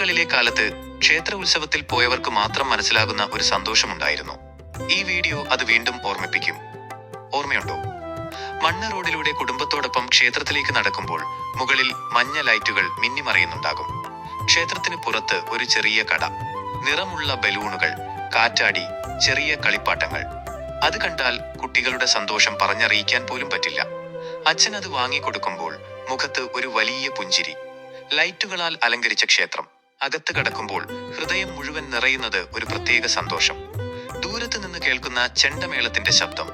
പണ്ടുകളിലെ കാലത്ത് ക്ഷേത്ര ഉത്സവത്തിൽ പോയവർക്ക് മാത്രം മനസ്സിലാകുന്ന ഒരു സന്തോഷമുണ്ടായിരുന്നു. ഈ വീഡിയോ അത് വീണ്ടും ഓർമ്മിപ്പിക്കും. ഓർമ്മയുണ്ടോ? മണ്ണ് റോഡിലൂടെ കുടുംബത്തോടൊപ്പം ക്ഷേത്രത്തിലേക്ക് നടക്കുമ്പോൾ മുകളിൽ മഞ്ഞ ലൈറ്റുകൾ മിന്നിമറയുന്നുണ്ടാകും. ക്ഷേത്രത്തിന് പുറത്ത് ഒരു ചെറിയ കട, നിറമുള്ള ബലൂണുകൾ, കാറ്റാടി, ചെറിയ കളിപ്പാട്ടങ്ങൾ. അത് കണ്ടാൽ കുട്ടികളുടെ സന്തോഷം പറഞ്ഞറിയിക്കാൻ പോലും പറ്റില്ല. അച്ഛൻ അത് വാങ്ങിക്കൊടുക്കുമ്പോൾ മുഖത്ത് ഒരു വലിയ പുഞ്ചിരി. ലൈറ്റുകളാൽ അലങ്കരിച്ച ക്ഷേത്രം, അകത്ത് കടക്കുമ്പോൾ ഹൃദയം മുഴുവൻ നിറയുന്നത് ഒരു പ്രത്യേക സന്തോഷം. ദൂരത്ത് നിന്ന് കേൾക്കുന്ന ചെണ്ടമേളത്തിന്റെ ശബ്ദം,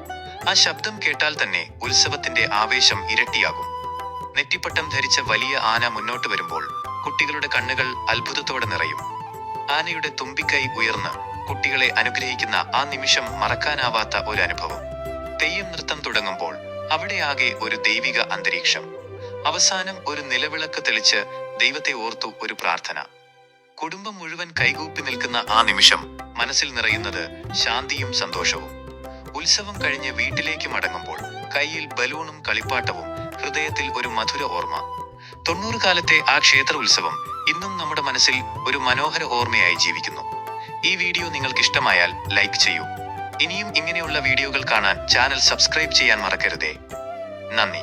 ആ ശബ്ദം കേട്ടാൽ തന്നെ ഉത്സവത്തിന്റെ ആവേശം ഇരട്ടിയാകും. നെറ്റിപ്പട്ടം ധരിച്ച വലിയ ആന മുന്നോട്ട് വരുമ്പോൾ കുട്ടികളുടെ കണ്ണുകൾ അത്ഭുതത്തോടെ നിറയും. ആനയുടെ തുമ്പിക്കൈ ഉയർന്ന് കുട്ടികളെ അനുഗ്രഹിക്കുന്ന ആ നിമിഷം മറക്കാനാവാത്ത ഒരു അനുഭവം. തെയ്യം നൃത്തം തുടങ്ങുമ്പോൾ അവിടെയാകെ ഒരു ദൈവിക അന്തരീക്ഷം. അവസാനം ഒരു നിലവിളക്ക് തെളിച്ച് ദൈവത്തെ ഓർത്തു ഒരു പ്രാർത്ഥന. കുടുംബം മുഴുവൻ കൈകൂപ്പി നിൽക്കുന്ന ആ നിമിഷം മനസ്സിൽ നിറയുന്നത് ശാന്തിയും സന്തോഷവും. ഉത്സവം കഴിഞ്ഞ് വീട്ടിലേക്ക് മടങ്ങുമ്പോൾ കയ്യിൽ ബലൂണും കളിപ്പാട്ടവും, ഹൃദയത്തിൽ ഒരു മധുര ഓർമ്മ. 90 കാലത്തെ ആ ക്ഷേത്ര ഉത്സവം ഇന്നും നമ്മുടെ മനസ്സിൽ ഒരു മനോഹര ഓർമ്മയായി ജീവിക്കുന്നു. ഈ വീഡിയോ നിങ്ങൾക്ക് ഇഷ്ടമായാൽ ലൈക്ക് ചെയ്യൂ. ഇനിയും ഇങ്ങനെയുള്ള വീഡിയോകൾ കാണാൻ ചാനൽ സബ്സ്ക്രൈബ് ചെയ്യാൻ മറക്കരുതേ. നന്ദി.